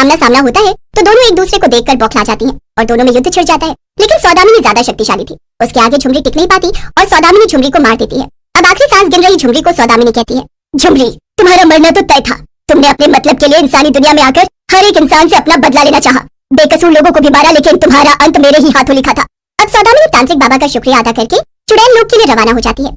आमना सामना होता है तो दोनों एक दूसरे को देखकर बौखला जाती हैं और दोनों में युद्ध छिड़ जाता है। लेकिन सौदामिनी ज्यादा शक्तिशाली थी, उसके आगे झुमरी टिक नहीं पाती और सौदामिनी झुमरी को मार देती है। अब आखिरी सांस गिन रही झुमरी को सौदामिनी कहती है, झुमरी तुम्हारा मरना तो तय था। तुमने अपने मतलब के लिए इंसानी दुनिया में आकर हर एक इंसान से अपना बदला लेना चाहा, बेकसूर लोगों को भी मारा, लेकिन तुम्हारा अंत मेरे ही हाथों लिखा था। अब सौदामिनी तांत्रिक बाबा का शुक्रिया अदा करके चुड़ैल लोक के लिए रवाना हो जाती है।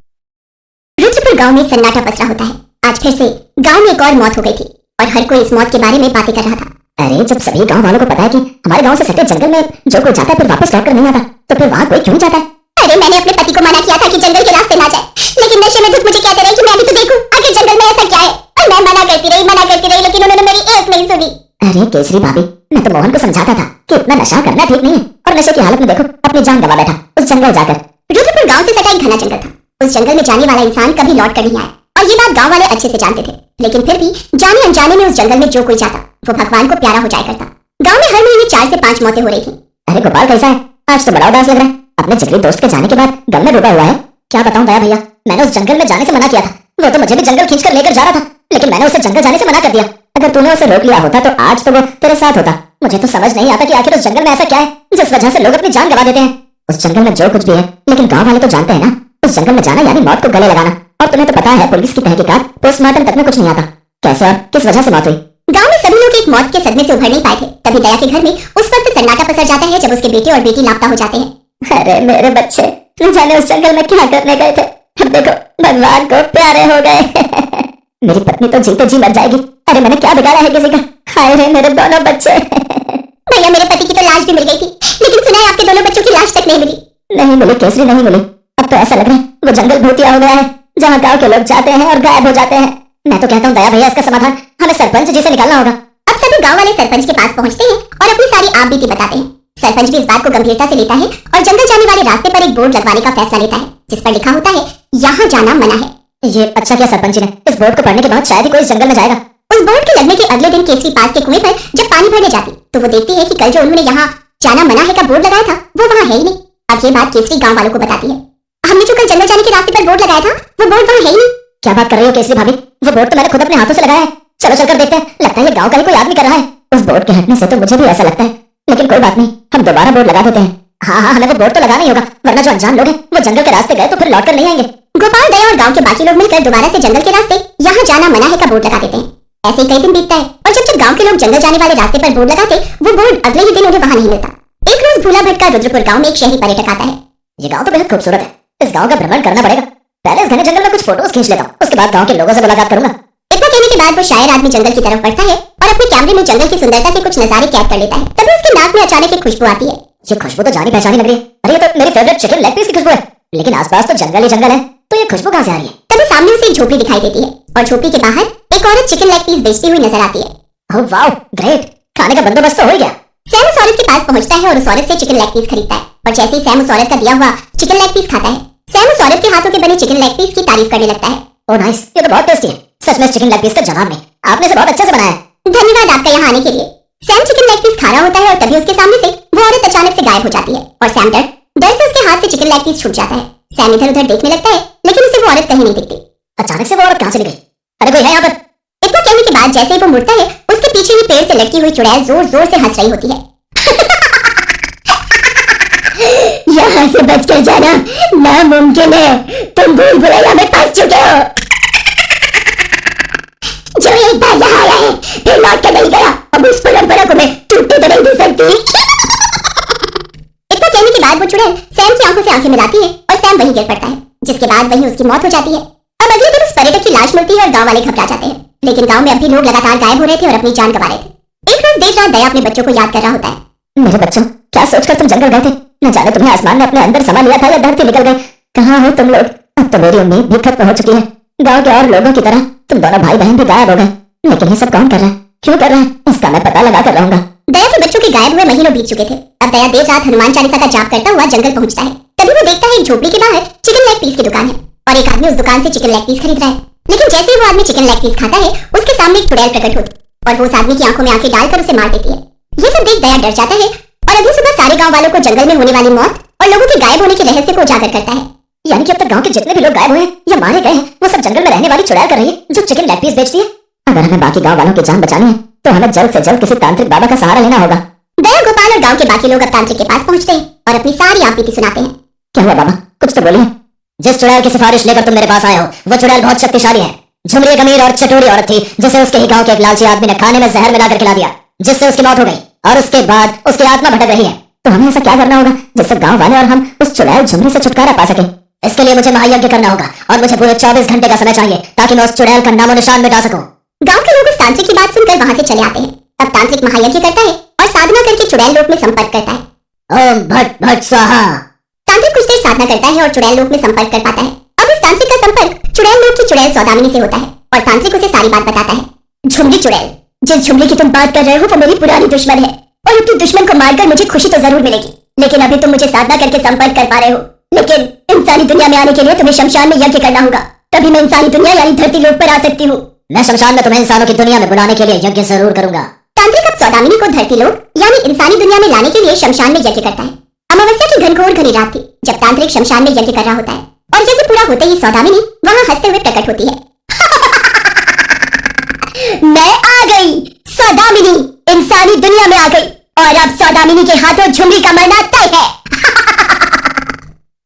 रुद्रपुर गांव में सन्नाटा पसरा होता है। आज फिर से गांव में एक और मौत हो गई थी और हर कोई इस मौत के बारे में बातें कर रहा था। अरे जब सभी गांव वालों को पता है कि हमारे गांव से सटे जंगल में जो कोई जाता है फिर वापस लौट कर नहीं आता, तो फिर वहाँ कोई क्यों जाता है? अरे मैंने अपने पति को मना किया था कि जंगल के रास्ते ना जाए, लेकिन नशे में धुत मुझे कहते रहे कि मैं भी तो देखूं आखिर जंगल में ऐसा क्या है, और मैं मना करती रही, लेकिन उन्होंने मेरी एक नहीं सुनी। अरे केसरी भाभी, मैं तो मोहन को समझाता था कि इतना नशा करना ठीक नहीं है, और नशे की हालत में देखो अपनी जान गंवा बैठा उस जंगल जाकर। रुद्रपुर गांव से सटा एक घना जंगल था। उस जंगल में जाने वाला इंसान कभी लौट कर नहीं आया, और ये बात गांव वाले अच्छे से जानते थे। लेकिन फिर भी जाने अनजाने में उस जंगल में जो कोई जाता वो भगवान को प्यारा हो जाया करता। गांव में हर महीने 4 से 5 मौतें हो रही थी। अरे गोपाल कैसा है? आज तो बड़ा उदास लग रहा है। अपने जिगरी दोस्त के जाने के बाद गम में डूबा हुआ है। क्या बताऊं दया भैया, मैंने उस जंगल में जाने से मना किया था। वो तो मुझे भी जंगल खींच कर लेकर जा रहा था, लेकिन मैंने उसे जंगल जाने से मना कर दिया। अगर तूने उसे रोक लिया होता तो आज तो वो तेरे साथ होता। मुझे तो समझ नहीं आता कि आखिर उस जंगल में ऐसा क्या है जिस वजह से लोग अपनी जान गंवा देते हैं। उस जंगल में जो कुछ भी है, लेकिन गाँव वाले तो जानते हैं ना, उस जंगल में जाना यानी मौत को गले लगाना। और तुम्हें तो पता है पुलिस की तहकीकात पोस्टमार्टम तक में कुछ नहीं आता। कैसे और किस वजह से मौत हुई? गांव में सभी लोग एक मौत के सदमे से उभर नहीं पाए थे। तभी दया के घर में उस वक्त सन्नाटा पसर जाता है जब उसके बेटे और बेटी लापता हो जाते हैं। अरे मेरे बच्चे, न जाने उस जंगल में क्या करने गए थे, अब देखो भगवान को प्यारे हो गए। मेरी पत्नी तो जीते जी मर जाएगी। अरे मैंने क्या बिगाड़ा है किसी का? हाय रे मेरे दोनों बच्चे। भैया मेरे पति की तो लाश भी मिल गई थी, लेकिन सुना है आपके दोनों बच्चों की लाश तक नहीं मिली। नहीं मिली केसरी, नहीं मिली। अब तो ऐसा लग रहा है वो जंगल भूतिया हो गया है, जहाँ गाँव के लोग जाते हैं और गायब हो जाते हैं। मैं तो कहता हूँ दया भैया, इसका समाधान हमें सरपंच जी से निकालना होगा। अब सभी गांव वाले सरपंच के पास पहुंचते हैं और अपनी सारी आप बीती बताते हैं। सरपंच भी इस बात को गंभीरता से लेता है और जंगल जाने वाले रास्ते पर एक बोर्ड लगवाने का फैसला लेता है जिस पर लिखा होता है, यहाँ जाना मना है। ये अच्छा किया सरपंच जी ने। इस बोर्ड को पढ़ने के बाद शायद ही कोई इस जंगल में जाएगा। उस बोर्ड के लगने के अगले दिन केसरी पास के कुएं पर जब पानी भरने जाती तो वो देखती है कि कल जो उन्होंने यहाँ जाना मना है का बोर्ड लगाया था वो वहाँ है ही नहीं। अब ये बात केसरी गाँव वालों को बताती है, हमने जो कल जंगल जाने के रास्ते पर बोर्ड लगाया था वो बोर्ड वहाँ है ही नहीं। क्या बात कर रही हो केसरी भाभी? वो बोर्ड तो मैंने खुद अपने हाथों से लगाया है। चलो चलकर देखते हैं, लगता है ये गांव का ही कोई आदमी कर रहा है। उस बोर्ड के हटने से तो मुझे भी ऐसा लगता है, लेकिन कोई बात नहीं, हम दोबारा बोर्ड लगा देते हैं। हाँ हाँ, हमें वो बोर्ड तो लगाना ही होगा, वरना जो अनजान लोग हैं वो जंगल के रास्ते गए तो फिर लौट कर नहीं आएंगे। गोपाल, दया और गांव के बाकी लोग मिलकर दोबारा से जंगल के रास्ते यहाँ जाना मना है का बोर्ड लगा देते हैं। ऐसे ही कई दिन बीतता है और जब जब गांव के लोग जंगल जाने वाले रास्ते पर बोर्ड लगाते वो बोर्ड अगले ही दिन उन्हें वहाँ नहीं मिलता। एक रोज भूला भटका रुद्रपुर गाँव में एक शहरी पर्यटक आता है। ये गाँव तो बेहद खूबसूरत है, इस गाँव का भ्रमण करना पड़ेगा। पहले इस घने जंगल में कुछ फोटोज खींच लेता हूँ, उसके बाद गाँव के लोगों से मुलाकात करूंगा। इतना कहने के बाद वो शायर आदमी जंगल की तरफ बढ़ता है और अपने कैमरे में जंगल की सुंदरता के कुछ नजारे कैद कर लेता है। तभी उसके नाक में अचानक एक खुशबू आती है। ये खुशबू तो जानी पहचानी लग रही है। अरे ये तो मेरी फेवरेट चिकन लेग पीस की खुशबू है, लेकिन आसपास तो जंगल ही जंगल है, तो ये खुशबू कहाँ से आ रही है? तभी सामने उसे एक झोपड़ी दिखाई देती है और झोपड़ी के बाहर एक औरत चिकन लेग पीस बेचती हुई नजर आती है। ओह वाओ, ग्रेट, खाने का बंदोबस्त तो हो गया। सैम उस औरत के पास पहुंचता है और उस औरत से चिकन लेग पीस खरीदता है और जैसे ही सैम उस औरत का दिया हुआ चिकन लेग पीस खाता है, सैम उस औरत के हाथों के बने चिकन लेग पीस की तारीफ करने लगता है। ओह नाइस, ये तो बहुत टेस्टी है। सच में चिकन लेग पीस का जवाब नहीं, आपने इसे बहुत अच्छे से बनाया है। धन्यवाद आपका यहाँ आने के लिए। सैम चिकन लेग पीस खा रहा होता है और तभी उसके सामने से वो औरत अचानक से गायब हो जाती है और सैम डर से उसके हाथ से चिकन लेग पीस छूट जाता है। सैम इधर उधर देखने लगता है लेकिन उसे वो औरत कहीं नहीं दिखती। अचानक से वो औरत कहाँ चली गई? अरे कोई है यहाँ पर? इतना कहने के बाद जैसे ही वो मुड़ता है उसके पीछे ही पेड़ से लटकी हुई चुड़ैल जोर जोर से हंस रही होती है। यहाँ से बचकर जाना नामुमकिन है, तुम भूल भुलैया में फंस चुके हो। जो एक बार यहाँ आया है फिर लौट कर नहीं गया, अब उस परंपरा को मैं टूटते तो नहीं दे सकती। इतना कहने के बाद वो चुड़ैल सैम की आंखों से आंखें मिलाती है और सैम वहीं गिर पड़ता है, जिसके बाद वहीं उसकी मौत हो जाती है। अब अगले दिन उस पर्यटक की लाश मिलती है और गांव वाले घबरा जाते हैं, लेकिन गांव में अब भी लोग लगातार गायब हो रहे थे और अपनी जान गंवा रहे थे। एक रोज देर रात दया अपने बच्चों को याद कर रहा होता है। मेरे बच्चों, क्या सोचकर तुम जंगल गए थे? न जाने तुम्हें आसमान ने अपने अंदर समा लिया था या धरती निकल गए। कहाँ हो तुम लोग? अब तो मेरी उम्मीद भी खत्म हो चुकी है। गाँव के और लोगों की तरह तुम दोनों भाई बहन भी गायब हो गए, लेकिन ये सब कौन कर रहा है, क्यों कर रहा है, इसका मैं पता लगा कर रहूंगा। दया के बच्चों के गायब हुए महीनों बीत चुके थे। अब दया देर रात हनुमान चालीसा का जाप करता हुआ जंगल पहुंचता है। तभी वो देखता है एक झोपड़ी के बाहर चिकन लेग पीस की दुकान है और एक आदमी उस दुकान से चिकन लेग पीस खरीद रहा है। लेकिन जैसे ही वो आदमी चिकन लेग पीस खाता है उसके सामने एक चुड़ैल प्रकट होती और वो उस आदमी की आंखों में आंखें डालकर उसे मार देती है। ये सब देख दया डर जाता है और अगली सुबह सारे गाँव वालों को जंगल में होने वाली मौत और लोगों के गायब होने के रहस्य को उजागर करता है। यानी कि अब तक गांव के जितने भी लोग गायब हुए हैं या मारे गए हैं वो सब जंगल में रहने वाली चुड़ैल कर रही है जो चिकन लेग पीस बेचती है। अगर हमें बाकी गांव वालों की जान बचानी है तो हमें जल्द से जल्द किसी तांत्रिक बाबा का सहारा लेना होगा। दया, गोपाल और गांव के बाकी लोग अब तांत्रिक के पास पहुंचते हैं और अपनी सारी आपबीती सुनाते हैं। क्या हुआ बाबा, कुछ तो बोलिए। जिस चुड़ैल की सिफारिश लेकर तुम मेरे पास आए हो, वो चुड़ैल बहुत शक्तिशाली है। झुमरी एक अमीर और चटोरी औरत थी, जिसे उसके ही गांव के एक लालची आदमी ने खाने में जहर मिलाकर खिला दिया, जिससे उसकी मौत हो गई और उसके बाद उसकी आत्मा भटक रही है। तो हमें ऐसा क्या करना होगा जिससे गांव वाले और हम उस चुड़ैल झुमरी से छुटकारा पा सके? इसके लिए मुझे महायज्ञ करना होगा और मुझे पूरे 24 घंटे का समय चाहिए ताकि मैं उस चुड़ैल का नामो निशान मिटा सकूं। गांव के लोग उस तांत्रिक की बात सुनकर वहां से चले आते हैं। तब तांत्रिक महायज्ञ करता है और साधना करके चुड़ैल लोक में संपर्क करता है। ओम भट भट स्वाहा। तांत्रिक कुछ देर साधना करता है और चुड़ैल लोक में संपर्क कर पाता है। अब इस तांत्रिक का संपर्क चुड़ैल लोक की चुड़ैल सौदामिनी से होता है और तांत्रिक उसे सारी बात बताता है। झुमरी चुड़ैल, जिस झुमरी की तुम बात कर रहे हो वो मेरी पुरानी दुश्मन है और अपनी दुश्मन को मारकर मुझे खुशी तो जरूर मिलेगी, लेकिन अभी तुम मुझे साधना करके संपर्क कर पा रहे हो। लेकिन इंसानी दुनिया में आने के लिए तुम्हें शमशान में यज्ञ करना होगा, तभी मैं इंसानी दुनिया यानी धरती लोक पर आ सकती हूँ। मैं शमशान में तुम्हें इंसानों की दुनिया में बुलाने के लिए यज्ञ जरूर करूंगा। तांत्रिक अब सौदामिनी को धरती लोक यानी इंसानी दुनिया में लाने के लिए शमशान में यज्ञ करता है। अमावस्या की घनघोर घनी रात थी जब तांत्रिक शमशान में यज्ञ कर रहा होता है और यज्ञ पूरा होते ही सौदामिनी वहां हंसते हुए प्रकट होती है। मैं आ गई, सौदामिनी इंसानी दुनिया में आ गई और अब सौदामिनी के हाथों झुमरी का मरना तय है।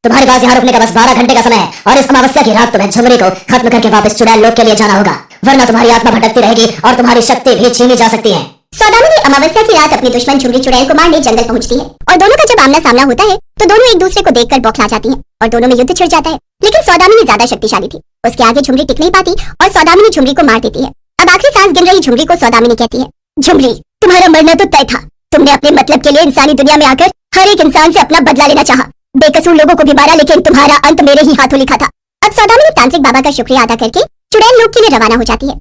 तुम्हारे पास यहाँ रुकने का बस 12 घंटे का समय है और इस अमावस्या की रात तुम्हें झुमरी को खत्म करके वापस चुड़ैल लोक के लिए जाना होगा, वरना तुम्हारी आत्मा भटकती रहेगी और तुम्हारी शक्ति भी छीनी जा सकती है। सौदामिनी अमावस्या की रात अपनी दुश्मन झुमरी चुड़ैल को मारने जंगल पहुंचती है और दोनों का जब आमना सामना होता है तो दोनों एक दूसरे को देखकर बौखला जाती हैं और दोनों में युद्ध छिड़ जाता है। लेकिन सौदामिनी ज्यादा शक्तिशाली थी, उसके आगे झुमरी टिक नहीं पाती और सौदामिनी झुमरी को मार देती है। अब आखिरी सांस गिन रही झुमरी को सौदामिनी कहती है, झुमरी तुम्हारा मरना तो तय था। तुमने अपने मतलब के लिए इंसानी दुनिया में आकर हर एक इंसान से अपना बदला लेना चाहा, बेकसूर लोगों को भी मारा, लेकिन तुम्हारा अंत मेरे ही हाथों लिखा था। अब सौदामिनी तांत्रिक बाबा का शुक्रिया अदा करके चुड़ैल लोक के लिए रवाना हो जाती है